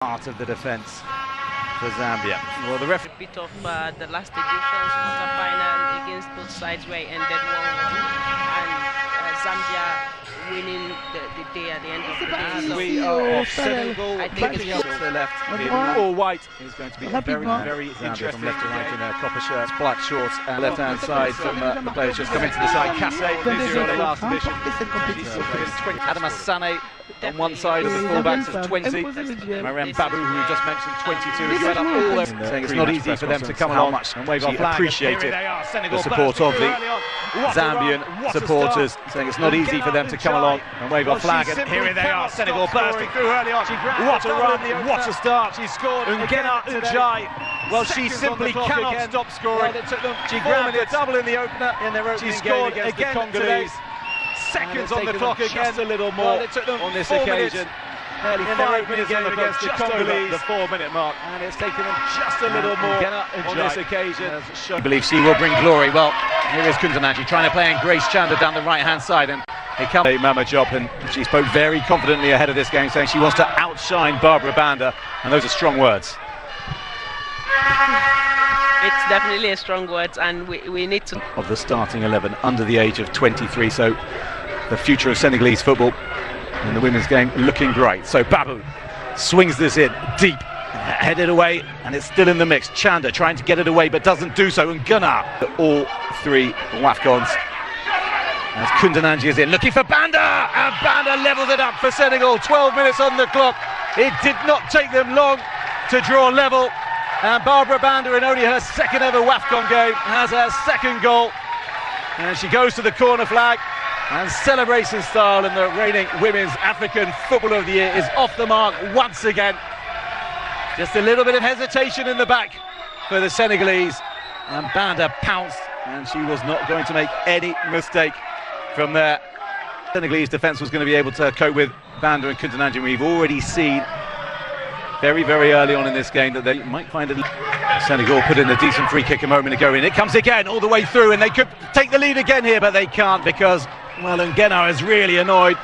Part of the defence for Zambia. Well, the referee. A bit of the last edition's quarter-final against both sides where it ended 1-1, and Zambia winning the day at the end of the day. So We are off Senegal. I think it's to the left. All white is going to be very, very interesting. From left to right in their copper shirts, black shorts, and left-hand side from the players just coming to the side. Kassé, this year on the last edition. Adama Sane on one side of the fullbacks is 20. Mariam Babu, who we just mentioned, 22. If you add up all those, saying it's not easy for them to come along and wave our flag. Appreciate it. The support of the Zambian supporters, saying it's not easy for them to come along and wave our flag. And here they are, Senegal bursting through early on. What a run, what a start. She scored. Ngena Njai. Well, she simply cannot stop scoring. She grabbed a double in the opener. She scored again today. Seconds on the clock again. Just a little more on this occasion. Nearly 5 minutes on the clock, just over the 4-minute mark, and it's taken them just a little more on this occasion. I believe she will bring glory. Well, here is Kundananji trying to play in Grace Chanda down the right-hand side, and it comes a Mama Job, and she spoke very confidently ahead of this game, saying she wants to outshine Barbara Banda, and those are strong words. it's definitely a strong word, and we need to. Of the starting 11 under the age of 23, so the future of Senegalese football in the women's game looking great. So Babu swings this in deep, headed away, and it's still in the mix. Chanda trying to get it away but doesn't do so, and Gunnar, all three Wafcons. As Kundananji is in, looking for Banda, and Banda levels it up for Senegal. 12 minutes on the clock. It did not take them long to draw level, and Barbara Banda, in only her second ever Wafcon game, has her second goal, and she goes to the corner flag and celebrates in style, and the reigning Women's African Footballer of the Year is off the mark once again. Just a little bit of hesitation in the back for the Senegalese, and Banda pounced, and she was not going to make any mistake from there. Senegalese defence was going to be able to cope with Banda and Kundananji. We've already seen very, very early on in this game that they might find it. Senegal put in a decent free kick a moment ago, and it comes again all the way through, and they could take the lead again here, but they can't because, well, Ngena is really annoyed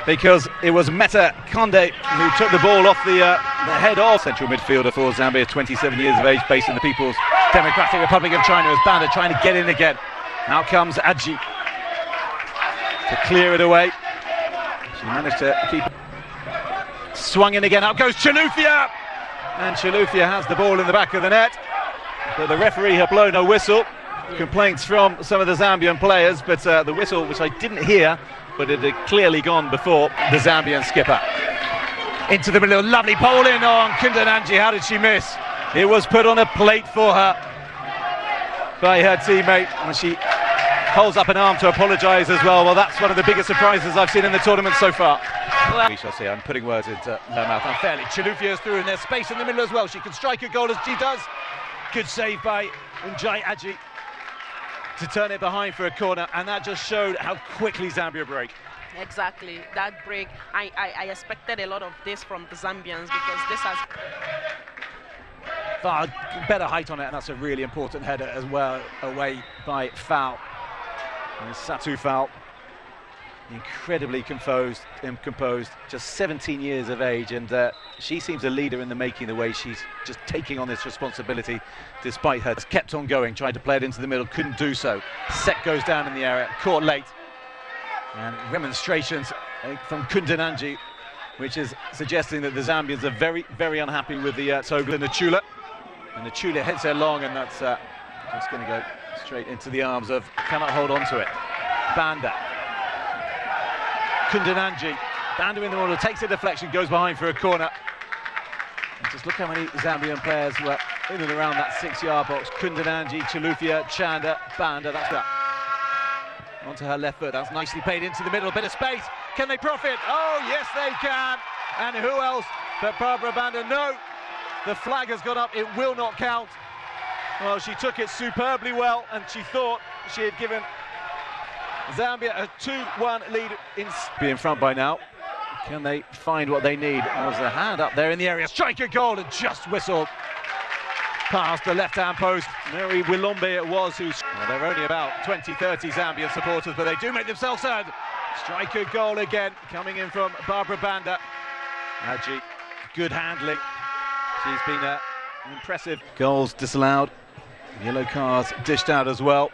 because it was Meta Konde who took the ball off the head of central midfielder for Zambia, 27 years of age, based in the People's Democratic Republic of China. As Banda trying to get in again. Out comes Adji to clear it away. She managed to keep it. Swung in again, out goes Chilufya, and Chilufya has the ball in the back of the net, but the referee had blown a whistle. Complaints from some of the Zambian players, but the whistle, which I didn't hear, but it had clearly gone before the Zambian skipper. Into the middle, lovely pole in on Kundananji. How did she miss? It was put on a plate for her by her teammate, and she holds up an arm to apologise as well. Well, that's one of the biggest surprises I've seen in the tournament so far. We shall see. I'm putting words into her mouth unfairly. Chilufya is through, and there's space in the middle as well. She can strike a goal as she does. Good save by Njai Adji to turn it behind for a corner, and that just showed how quickly Zambia break. Exactly, that break. I expected a lot of this from the Zambians because this has far better height on it, and that's a really important header as well, away by Foul. And Satu Foul, incredibly composed, just 17 years of age, and she seems a leader in the making, the way she's just taking on this responsibility despite her. Kept on going, tried to play it into the middle, couldn't do so. Set goes down in the area, caught late, and remonstrations from Kundananji, which is suggesting that the Zambians are very, very unhappy with the Togo Nachula, and Nachula hits her long, and that's just going to go straight into the arms of, cannot hold on to it, Banda. Kundananji, Banda in the middle, takes a deflection, goes behind for a corner. And just look how many Zambian players were in and around that 6-yard box. Kundananji, Chilufya, Chanda, Banda, that's that. Onto her left foot, that's nicely played into the middle, a bit of space. Can they profit? Oh, yes they can. And who else but Barbara Banda? No, the flag has gone up, it will not count. Well, she took it superbly well, and she thought she had given Zambia a 2-1 lead. Be in front by now. Can they find what they need? There's a hand up there in the area. Strike a goal and just whistled past the left-hand post. Mary Wilombe it was who... Well, there are only about 20-30 Zambian supporters, but they do make themselves heard. Strike a goal again, coming in from Barbara Banda. Adji good handling. She's been impressive. Goals disallowed, yellow cards dished out as well.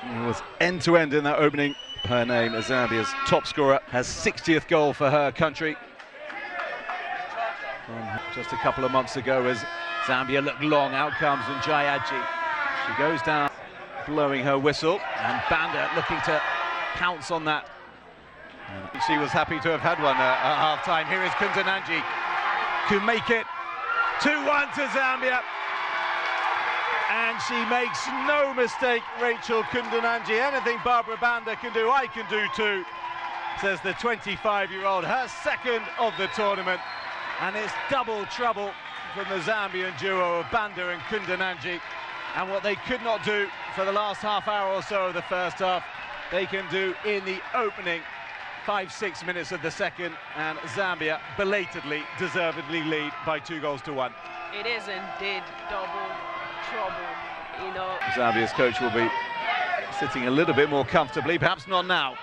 It was end-to-end in that opening. Her name is Zambia's top scorer, has 60th goal for her country. Just a couple of months ago as Zambia looked long, out comes Njai Adjei. She goes down, blowing her whistle, and Banda looking to pounce on that. She was happy to have had one at half-time. Here is Kundananji, could make it 2-1 to Zambia. And she makes no mistake, Rachel Kundananji. Anything Barbara Banda can do, I can do too, says the 25-year-old. Her second of the tournament. And it's double trouble from the Zambian duo of Banda and Kundananji. And what they could not do for the last half hour or so of the first half, they can do in the opening 5-6 minutes of the second. And Zambia belatedly, deservedly lead by 2-1. It is indeed double trouble, you know. Zambia's coach will be sitting a little bit more comfortably, perhaps not now,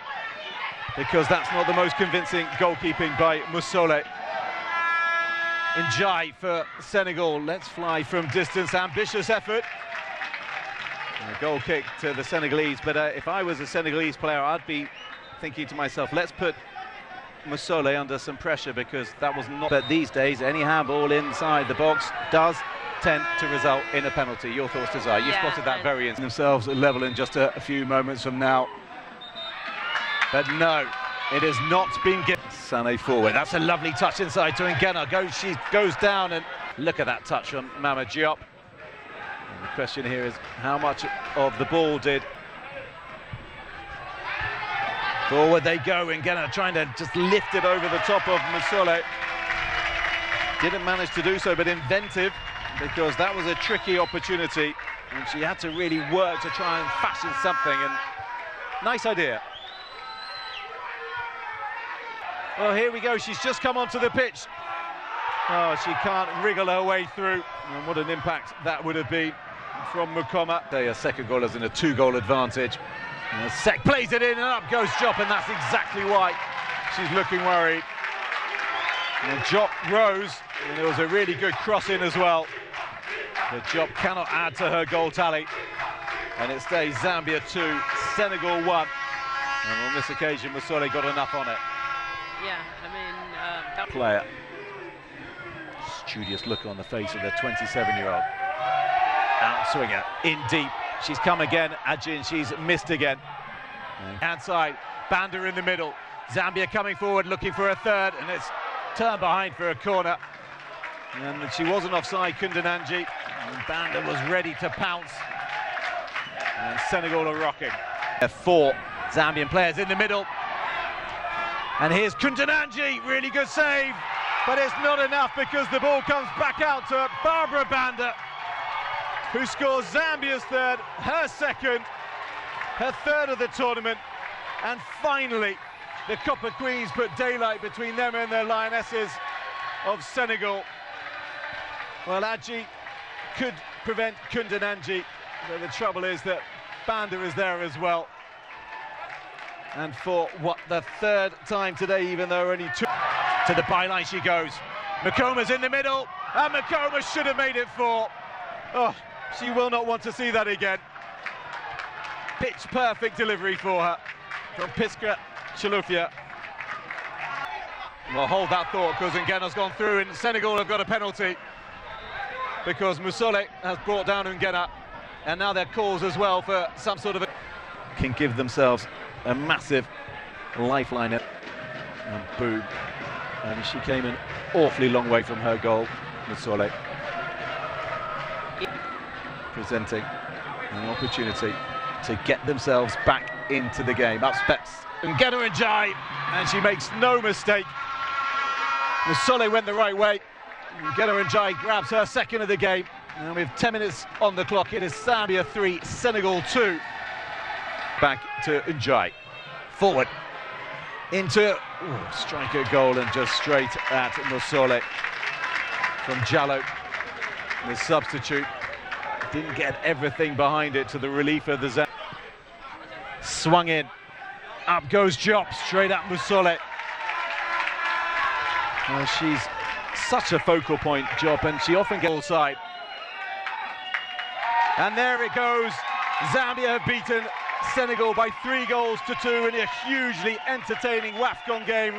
because that's not the most convincing goalkeeping by Musole. Njai for Senegal, let's fly from distance, ambitious effort. And a goal kick to the Senegalese, but if I was a Senegalese player, I'd be thinking to myself, let's put Musole under some pressure, because that was not... But these days, any handball inside the box does tend to result in a penalty. Your thoughts, Desire? You spotted that very instant. Themselves level in just a few moments from now. But no, it has not been given. Sané forward. That's a lovely touch inside to Ngena. She goes down, and look at that touch on Mama Diop. And the question here is, how much of the ball did... Forward they go, Ngena trying to just lift it over the top of Musole. Didn't manage to do so, but inventive, because that was a tricky opportunity, and she had to really work to try and fashion something, and nice idea. Well, here we go, she's just come onto the pitch. Oh, she can't wriggle her way through, and what an impact that would have been from Mukoma. A second goal is in a 2-goal advantage. And Sek plays it in, and up goes Diop, and that's exactly why she's looking worried. And Diop rose, and there was a really good cross in as well. But Diop cannot add to her goal tally, and it stays Zambia 2, Senegal 1. And on this occasion, Musole got enough on it. Yeah, I mean... that player. Studious look on the face of the 27-year-old. Outswinger, in deep. She's come again, Adjei, and she's missed again. Hand side, Banda in the middle. Zambia coming forward, looking for a third, and it's turned behind for a corner. And she wasn't offside, Kundananji. And Banda was ready to pounce. And Senegal are rocking. 4 Zambian players in the middle. And here's Kundananji, really good save. But it's not enough, because the ball comes back out to Barbara Banda, who scores Zambia's third, her second, her third of the tournament. And finally, the Copper Queens put daylight between them and their Lionesses of Senegal. Well, Adjei could prevent Kundananji, but the trouble is that Banda is there as well. And for what, the third time today, even though only 2. To the byline she goes. Mukoma's in the middle, and Mukoma should have made it 4. Oh, she will not want to see that again. Pitch perfect delivery for her from Piskra Chilufya. Well, hold that thought, because Ngena's gone through, and Senegal have got a penalty because Musole has brought down Ngena, and now their calls as well for some sort of can give themselves a massive lifeline. And boom, and she came an awfully long way from her goal, Musole, presenting an opportunity to get themselves back into the game. Up steps Ngena Njai, and she makes no mistake. Musole went the right way. Ngena Njai grabs her second of the game, and with 10 minutes on the clock, it is Zambia 3, Senegal 2. Back to Njai, forward into striker goal, and just straight at Musole from Jallo. The substitute didn't get everything behind it, to the relief of the Zambia. Swung in, up goes Diop, straight at Musole. Well, she's such a focal point, Job, and she often gets all side. And there it goes. Zambia have beaten Senegal by 3 goals to 2 in a hugely entertaining WAFCON game.